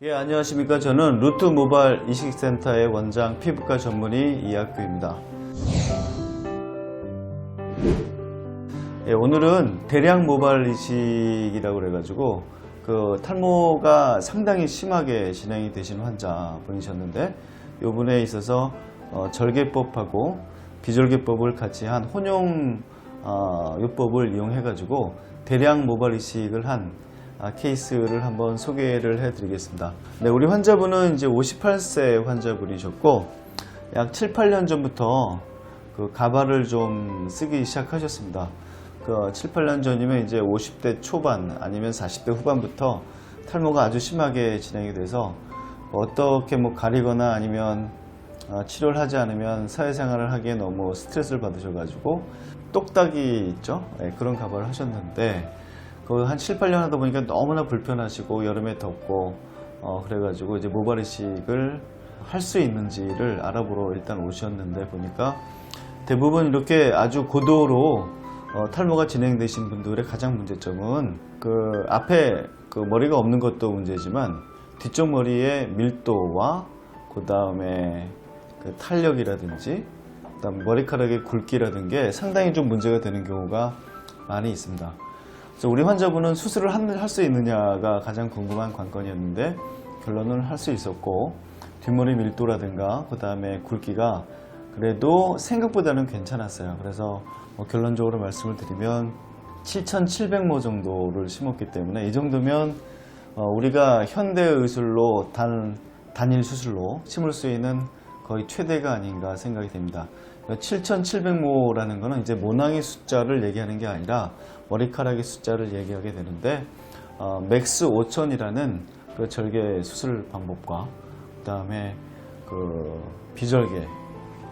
예, 안녕하십니까. 저는 루트 모발 이식센터의 원장 피부과 전문의 이학규입니다. 예, 오늘은 대량 모발 이식이라고 그래가지고 그 탈모가 상당히 심하게 진행이 되신 환자 분이셨는데 이 분에 있어서 절개법하고 비절개법을 같이 한 혼용 요법을 이용해가지고 대량 모발 이식을 한 케이스를 한번 소개를 해 드리겠습니다. 네, 우리 환자분은 이제 58세 환자분이셨고 약 7, 8년 전부터 그 가발을 좀 쓰기 시작하셨습니다. 그 7, 8년 전이면 이제 50대 초반 아니면 40대 후반부터 탈모가 아주 심하게 진행이 돼서 어떻게 뭐 가리거나 아니면 치료를 하지 않으면 사회생활을 하기에 너무 스트레스를 받으셔가지고 똑딱이 있죠? 네, 그런 가발을 하셨는데 한 7, 8년 하다 보니까 너무나 불편하시고 여름에 덥고 그래가지고 이제 모발 이식을 할 수 있는지를 알아보러 일단 오셨는데 보니까 대부분 이렇게 아주 고도로 탈모가 진행되신 분들의 가장 문제점은 그 앞에 그 머리가 없는 것도 문제지만 뒤쪽 머리의 밀도와 그 다음에 그 탄력이라든지 그다음 머리카락의 굵기라든지 상당히 좀 문제가 되는 경우가 많이 있습니다. 그래서 우리 환자분은 수술을 할 수 있느냐가 가장 궁금한 관건이었는데 결론은 할 수 있었고 뒷머리 밀도라든가 그 다음에 굵기가 그래도 생각보다는 괜찮았어요. 그래서 결론적으로 말씀을 드리면 7,700모 정도를 심었기 때문에 이 정도면 우리가 현대의술로 단일 수술로 심을 수 있는 거의 최대가 아닌가 생각이 됩니다. 7,700모라는 것은 이제 모낭의 숫자를 얘기하는 게 아니라 머리카락의 숫자를 얘기하게 되는데 맥스 5000이라는 그 절개 수술 방법과 그 다음에 그 비절개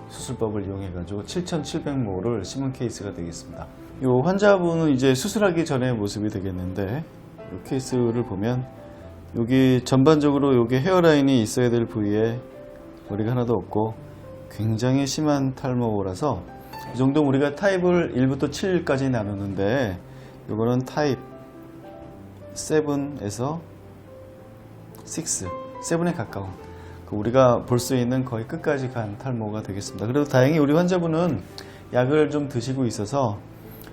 수술법을 이용해 가지고 7,700모를 심은 케이스가 되겠습니다. 이 환자분은 이제 수술하기 전의 모습이 되겠는데 이 케이스를 보면 여기 전반적으로 여기 헤어라인이 있어야 될 부위에 머리가 하나도 없고 굉장히 심한 탈모라서 이 정도 우리가 타입을 1부터 7까지 나누는데 이거는 타입 7에서 7에 가까운 우리가 볼 수 있는 거의 끝까지 간 탈모가 되겠습니다. 그래도 다행히 우리 환자분은 약을 좀 드시고 있어서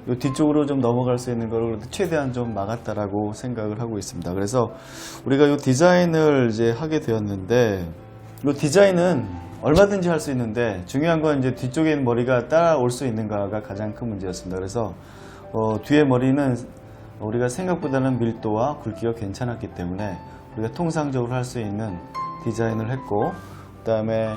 이 뒤쪽으로 좀 넘어갈 수 있는 걸 최대한 좀 막았다라고 생각을 하고 있습니다. 그래서 우리가 이 디자인을 이제 하게 되었는데 이 디자인은 얼마든지 할 수 있는데 중요한 건 이제 뒤쪽에 있는 머리가 따라올 수 있는가가 가장 큰 문제였습니다. 그래서 뒤에 머리는 우리가 생각보다는 밀도와 굵기가 괜찮았기 때문에 우리가 통상적으로 할 수 있는 디자인을 했고 그 다음에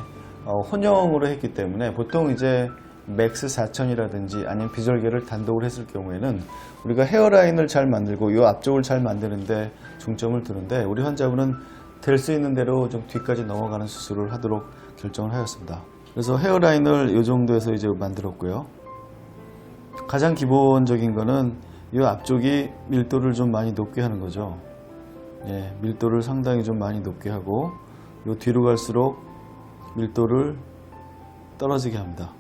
혼용으로 했기 때문에 보통 이제 맥스 4000이라든지 아니면 비절개를 단독으로 했을 경우에는 우리가 헤어라인을 잘 만들고 이 앞쪽을 잘 만드는데 중점을 두는데 우리 환자분은 될 수 있는 대로 좀 뒤까지 넘어가는 수술을 하도록 결정을 하였습니다. 그래서 헤어라인을 이 정도에서 이제 만들었고요. 가장 기본적인 거는 이 앞쪽이 밀도를 좀 많이 높게 하는 거죠. 예, 밀도를 상당히 좀 많이 높게 하고 요 뒤로 갈수록 밀도를 떨어지게 합니다.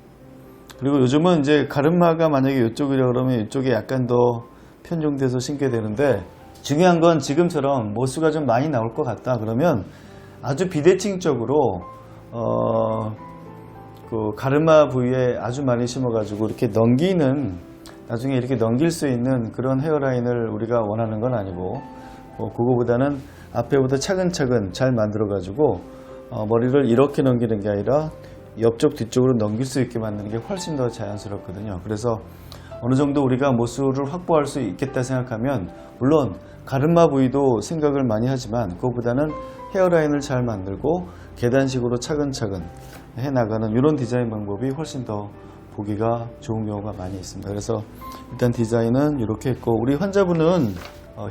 그리고 요즘은 이제 가르마가 만약에 이쪽이라 그러면 이쪽에 약간 더 편중돼서 심게 되는데 중요한 건 지금처럼 모수가 좀 많이 나올 것 같다 그러면 아주 비대칭적으로 그 가르마 부위에 아주 많이 심어가지고 이렇게 넘기는 나중에 이렇게 넘길 수 있는 그런 헤어라인을 우리가 원하는 건 아니고 그거보다는 앞에보다 차근차근 잘 만들어 가지고 머리를 이렇게 넘기는 게 아니라 옆쪽 뒤쪽으로 넘길 수 있게 만드는 게 훨씬 더 자연스럽거든요. 그래서 어느 정도 우리가 모수를 확보할 수 있겠다 생각하면 물론 가르마 부위도 생각을 많이 하지만 그것보다는 헤어라인을 잘 만들고 계단식으로 차근차근 해나가는 이런 디자인 방법이 훨씬 더 보기가 좋은 경우가 많이 있습니다. 그래서 일단 디자인은 이렇게 했고 우리 환자분은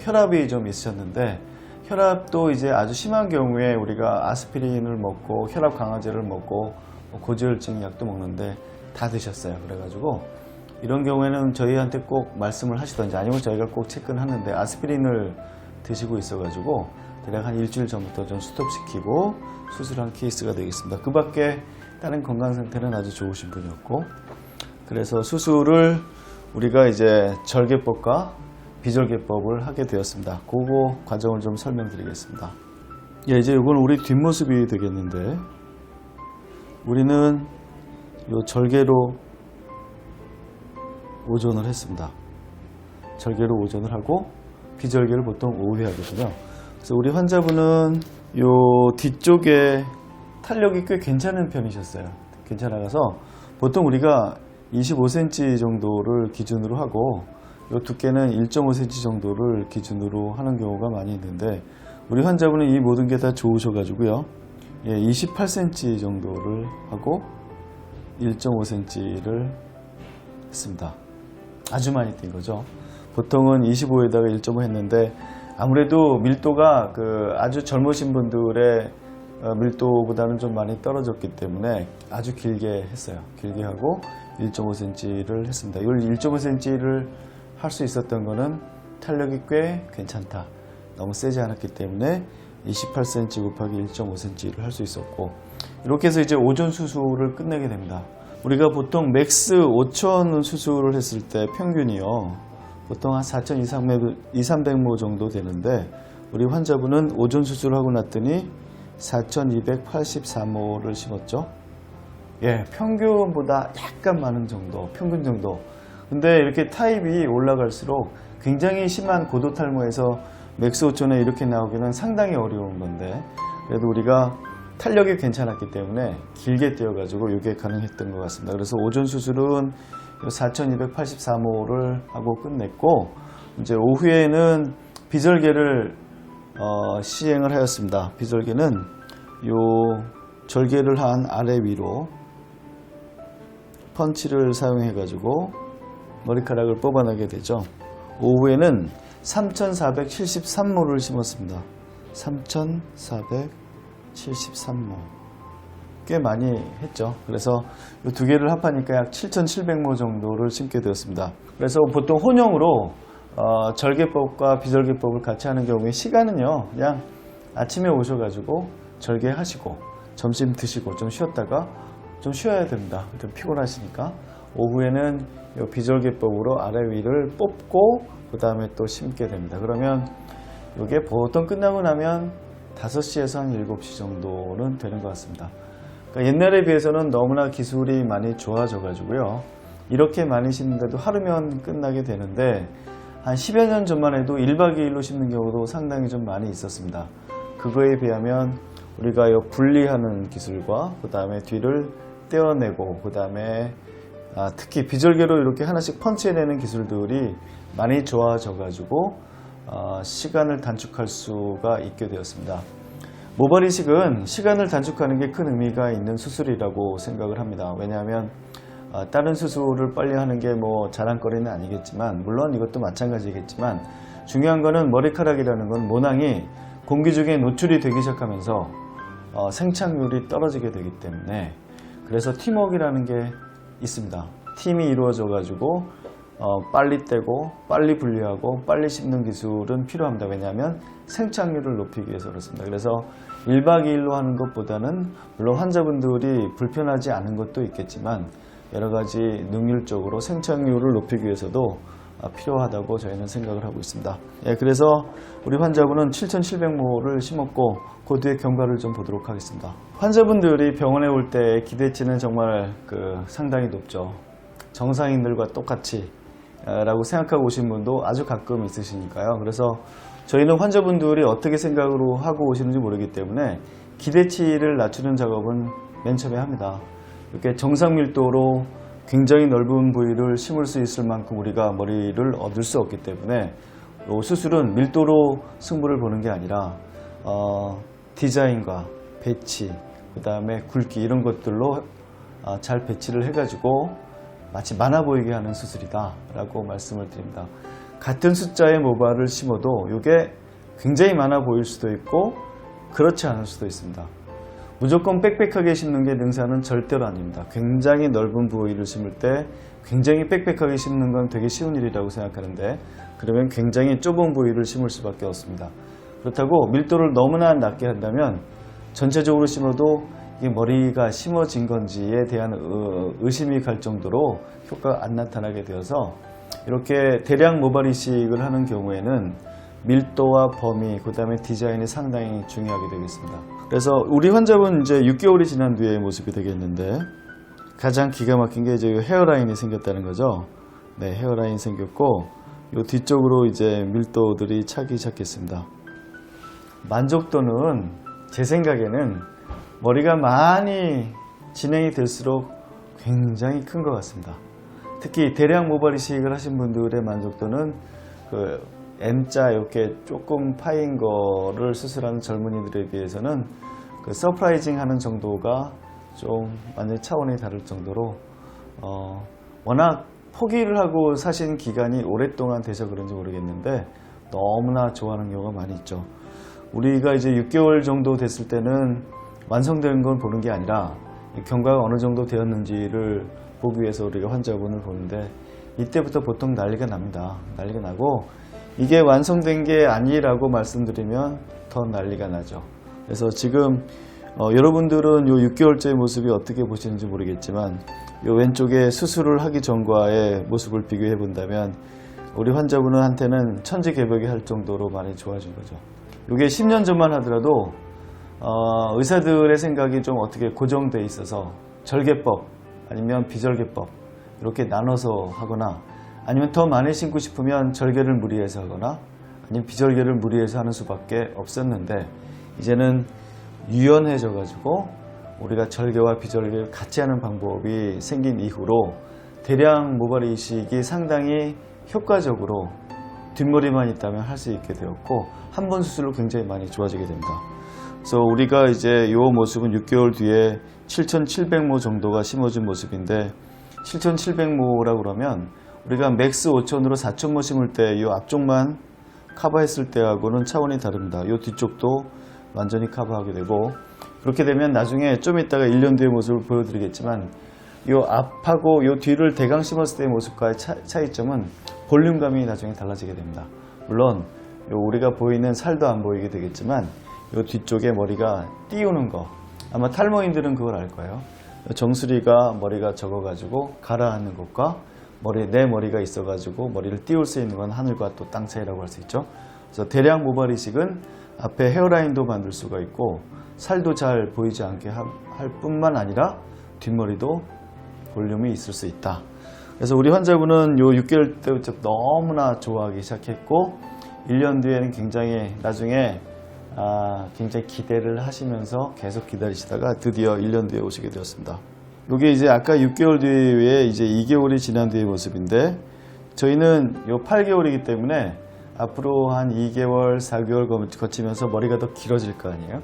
혈압이 좀 있으셨는데 혈압도 이제 아주 심한 경우에 우리가 아스피린을 먹고 혈압 강화제를 먹고 고지혈증 약도 먹는데 다 드셨어요. 그래가지고 이런 경우에는 저희한테 꼭 말씀을 하시던지 아니면 저희가 꼭 체크는 하는데 아스피린을 드시고 있어가지고 대략 한 일주일 전부터 좀 스톱시키고 수술한 케이스가 되겠습니다. 그 밖에 다른 건강 상태는 아주 좋으신 분이었고 그래서 수술을 우리가 이제 절개법과 비절개법을 하게 되었습니다. 그거 과정을 좀 설명드리겠습니다. 예, 이제 이건 우리 뒷모습이 되겠는데, 우리는 요 절개로 오전을 했습니다. 절개로 오전을 하고 비절개를 보통 오후에 하거든요. 그래서 우리 환자분은 요 뒤쪽에 탄력이 꽤 괜찮은 편이셨어요. 괜찮아서 보통 우리가 25cm 정도를 기준으로 하고 요 두께는 1.5cm 정도를 기준으로 하는 경우가 많이 있는데, 우리 환자분은 이 모든 게 다 좋으셔가지고요. 예, 28cm 정도를 하고 1.5cm를 했습니다. 아주 많이 뛴 거죠. 보통은 25에다가 1.5 했는데, 아무래도 밀도가 아주 젊으신 분들의 밀도보다는 좀 많이 떨어졌기 때문에 아주 길게 했어요. 길게 하고 1.5cm를 했습니다. 이 1.5cm를 할 수 있었던 거는 탄력이 꽤 괜찮다. 너무 세지 않았기 때문에 28cm 곱하기 1.5cm를 할 수 있었고, 이렇게 해서 이제 오전 수술을 끝내게 됩니다. 우리가 보통 맥스 5천 수술을 했을 때 평균이요, 보통 한 4,200-300모 정도 되는데, 우리 환자분은 오전 수술하고 났더니 4,284모를 심었죠. 예, 평균보다 약간 많은 정도, 평균 정도. 근데 이렇게 타입이 올라갈수록 굉장히 심한 고도 탈모에서 맥스 5천에 이렇게 나오기는 상당히 어려운 건데, 그래도 우리가 탄력이 괜찮았기 때문에 길게 띄어가지고 이게 가능했던 것 같습니다. 그래서 오전 수술은 4,284모를 하고 끝냈고, 이제 오후에는 비절개를 시행을 하였습니다. 비절개는 요 절개를 한 아래 위로 펀치를 사용해 가지고 머리카락을 뽑아내게 되죠. 오후에는 3,473모를 심었습니다. 3,473모. 꽤 많이 했죠. 그래서 이 두 개를 합하니까 약 7,700모 정도를 심게 되었습니다. 그래서 보통 혼용으로 절개법과 비절개법을 같이 하는 경우에 시간은요, 그냥 아침에 오셔가지고 절개하시고 점심 드시고 좀 쉬었다가 좀 쉬어야 됩니다. 좀 피곤하시니까. 오후에는 이 비절개법으로 아래 위를 뽑고 그 다음에 또 심게 됩니다. 그러면 이게 보통 끝나고 나면 5시에서 한 7시 정도는 되는 것 같습니다. 그러니까 옛날에 비해서는 너무나 기술이 많이 좋아져 가지고요, 이렇게 많이 심는데도 하루면 끝나게 되는데, 한 10여 년 전만 해도 1박 2일로 심는 경우도 상당히 좀 많이 있었습니다. 그거에 비하면 우리가 이 분리하는 기술과 그 다음에 뒤를 떼어내고 그 다음에 특히 비절개로 이렇게 하나씩 펀치해내는 기술들이 많이 좋아져 가지고 시간을 단축할 수가 있게 되었습니다. 모발 이식은 시간을 단축하는 게 큰 의미가 있는 수술이라고 생각을 합니다. 왜냐하면 다른 수술을 빨리 하는 게 뭐 자랑거리는 아니겠지만, 물론 이것도 마찬가지겠지만, 중요한 거는 머리카락이라는 건 모낭이 공기 중에 노출이 되기 시작하면서 생착률이 떨어지게 되기 때문에, 그래서 팀워크라는 게 있습니다. 팀이 이루어져 가지고 빨리 떼고 빨리 분리하고 빨리 씹는 기술은 필요합니다. 왜냐하면 생착률을 높이기 위해서 그렇습니다. 그래서 1박 2일로 하는 것보다는, 물론 환자분들이 불편하지 않은 것도 있겠지만, 여러 가지 능률적으로 생착률을 높이기 위해서도 필요하다고 저희는 생각을 하고 있습니다. 예, 그래서 우리 환자분은 7,700모를 심었고, 그 뒤에 경과를 좀 보도록 하겠습니다. 환자분들이 병원에 올 때 기대치는 정말 상당히 높죠. 정상인들과 똑같이 라고 생각하고 오신 분도 아주 가끔 있으시니까요. 그래서 저희는 환자분들이 어떻게 생각으로 하고 오시는지 모르기 때문에 기대치를 낮추는 작업은 맨 처음에 합니다. 이렇게 정상 밀도로 굉장히 넓은 부위를 심을 수 있을 만큼 우리가 머리를 얻을 수 없기 때문에, 수술은 밀도로 승부를 보는 게 아니라 디자인과 배치, 그 다음에 굵기, 이런 것들로 잘 배치를 해가지고 마치 많아 보이게 하는 수술이다 라고 말씀을 드립니다. 같은 숫자의 모발을 심어도 이게 굉장히 많아 보일 수도 있고 그렇지 않을 수도 있습니다. 무조건 빽빽하게 심는 게 능사는 절대로 아닙니다. 굉장히 넓은 부위를 심을 때 굉장히 빽빽하게 심는 건 되게 쉬운 일이라고 생각하는데, 그러면 굉장히 좁은 부위를 심을 수밖에 없습니다. 그렇다고 밀도를 너무나 낮게 한다면 전체적으로 심어도 이게 머리가 심어진 건지에 대한 의심이 갈 정도로 효과가 안 나타나게 되어서, 이렇게 대량 모발 이식을 하는 경우에는 밀도와 범위, 그 다음에 디자인이 상당히 중요하게 되겠습니다. 그래서 우리 환자분 이제 6개월이 지난 뒤의 모습이 되겠는데, 가장 기가 막힌 게 이제 헤어라인이 생겼다는 거죠. 네, 헤어라인 생겼고, 요 뒤쪽으로 이제 밀도들이 차기 시작했습니다. 만족도는 제 생각에는 머리가 많이 진행이 될수록 굉장히 큰 것 같습니다. 특히 대량 모발 이식을 하신 분들의 만족도는 그 M자 이렇게 조금 파인 거를 수술하는 젊은이들에 비해서는 그 서프라이징 하는 정도가 좀 완전히 차원이 다를 정도로 워낙 포기를 하고 사신 기간이 오랫동안 돼서 그런지 모르겠는데 너무나 좋아하는 경우가 많이 있죠. 우리가 이제 6개월 정도 됐을 때는 완성된 건 보는 게 아니라 경과가 어느 정도 되었는지를 보기 위해서 우리가 환자분을 보는데, 이때부터 보통 난리가 납니다. 난리가 나고, 이게 완성된 게 아니라고 말씀드리면 더 난리가 나죠. 그래서 지금 여러분들은 요 6개월째 모습이 어떻게 보시는지 모르겠지만, 요 왼쪽에 수술을 하기 전과의 모습을 비교해 본다면 우리 환자분한테는 천지개벽이 할 정도로 많이 좋아진 거죠. 이게 10년 전만 하더라도 의사들의 생각이 좀 어떻게 고정돼 있어서 절개법 아니면 비절개법 이렇게 나눠서 하거나, 아니면 더 많이 심고 싶으면 절개를 무리해서 하거나 아니면 비절개를 무리해서 하는 수밖에 없었는데, 이제는 유연해져 가지고 우리가 절개와 비절개를 같이 하는 방법이 생긴 이후로 대량 모발 이식이 상당히 효과적으로 뒷머리만 있다면 할 수 있게 되었고, 한 번 수술로 굉장히 많이 좋아지게 됩니다. 그래서 우리가 이제 이 모습은 6개월 뒤에 7,700모 정도가 심어진 모습인데, 7,700모라고 그러면 우리가 맥스 5,000으로 4,000모 심을 때 이 앞쪽만 커버했을 때하고는 차원이 다릅니다. 이 뒤쪽도 완전히 커버하게 되고, 그렇게 되면 나중에 좀 이따가 1년 뒤의 모습을 보여드리겠지만, 이 앞하고 이 뒤를 대강 심었을 때의 모습과의 차이점은 볼륨감이 나중에 달라지게 됩니다. 물론 우리가 보이는 살도 안 보이게 되겠지만, 이 뒤쪽에 머리가 띄우는 거, 아마 탈모인들은 그걸 알 거예요. 정수리가 머리가 적어가지고 가라앉는 것과 내 머리가 있어가지고 머리를 띄울 수 있는 건 하늘과 또 땅 차이라고 할 수 있죠. 그래서 대량 모발 이식은 앞에 헤어라인도 만들 수가 있고 살도 잘 보이지 않게 할 뿐만 아니라 뒷머리도 볼륨이 있을 수 있다. 그래서 우리 환자분은 요 6개월 때부터 너무나 좋아하기 시작했고, 1년 뒤에는 굉장히 나중에 굉장히 기대를 하시면서 계속 기다리시다가 드디어 1년 뒤에 오시게 되었습니다. 이게 이제 아까 6개월 뒤에 이제 2개월이 지난 뒤의 모습인데, 저희는 요 8개월이기 때문에 앞으로 한 2개월, 4개월 거치면서 머리가 더 길어질 거 아니에요?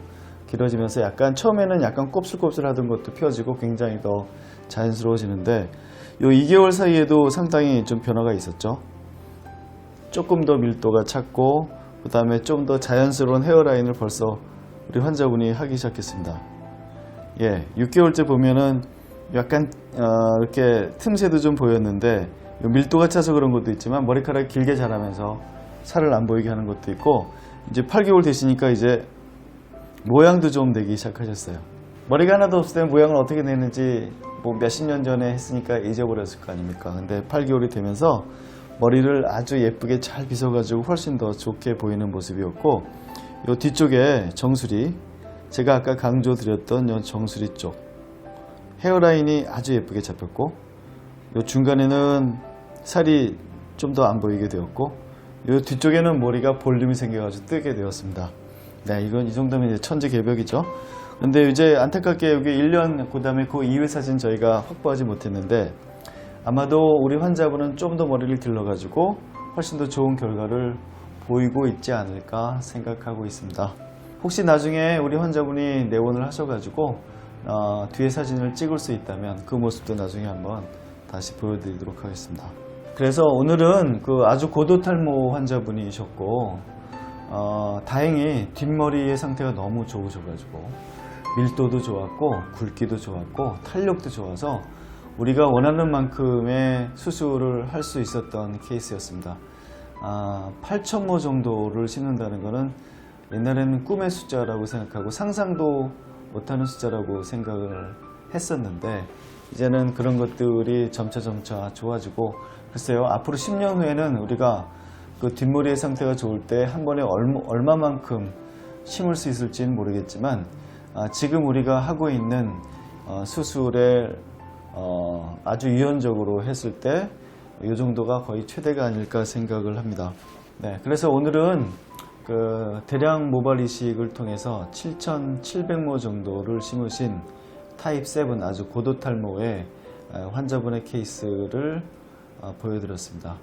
길어지면서 약간 처음에는 약간 곱슬곱슬 하던 것도 펴지고 굉장히 더 자연스러워지는데, 요 2개월 사이에도 상당히 좀 변화가 있었죠. 조금 더 밀도가 찼고, 그 다음에 좀 더 자연스러운 헤어라인을 벌써 우리 환자분이 하기 시작했습니다. 예, 6개월째 보면은 약간 이렇게 틈새도 좀 보였는데, 밀도가 차서 그런 것도 있지만 머리카락이 길게 자라면서 살을 안 보이게 하는 것도 있고, 이제 8개월 되시니까 이제 모양도 좀 내기 시작하셨어요. 머리가 하나도 없을 때 모양을 어떻게 내는지 뭐 몇십 년 전에 했으니까 잊어버렸을 거 아닙니까? 근데 8개월이 되면서 머리를 아주 예쁘게 잘 빗어가지고 훨씬 더 좋게 보이는 모습이었고, 요 뒤쪽에 정수리, 제가 아까 강조드렸던 요 정수리 쪽 헤어라인이 아주 예쁘게 잡혔고, 요 중간에는 살이 좀 더 안 보이게 되었고, 요 뒤쪽에는 머리가 볼륨이 생겨가지고 뜨게 되었습니다. 네, 이건 이 정도면 이제 천지개벽이죠. 근데 이제 안타깝게 여기 1년, 그 다음에 그 이후 사진 저희가 확보하지 못했는데, 아마도 우리 환자분은 좀 더 머리를 길러가지고 훨씬 더 좋은 결과를 보이고 있지 않을까 생각하고 있습니다. 혹시 나중에 우리 환자분이 내원을 하셔가지고 뒤에 사진을 찍을 수 있다면 그 모습도 나중에 한번 다시 보여드리도록 하겠습니다. 그래서 오늘은 그 아주 고도 탈모 환자분이셨고, 다행히 뒷머리의 상태가 너무 좋으셔가지고 밀도도 좋았고 굵기도 좋았고 탄력도 좋아서 우리가 원하는 만큼의 수술을 할 수 있었던 케이스였습니다. 8,000모 정도를 심는다는 것은 옛날에는 꿈의 숫자라고 생각하고 상상도 못하는 숫자라고 생각을 했었는데, 이제는 그런 것들이 점차 좋아지고, 글쎄요, 앞으로 10년 후에는 우리가 그 뒷머리의 상태가 좋을 때 한 번에 얼마만큼 심을 수 있을지는 모르겠지만 지금 우리가 하고 있는 수술에 아주 유연적으로 했을 때 이 정도가 거의 최대가 아닐까 생각을 합니다. 네, 그래서 오늘은 그 대량 모발 이식을 통해서 7,700모 정도를 심으신 타입 7 아주 고도 탈모의 환자분의 케이스를 보여드렸습니다.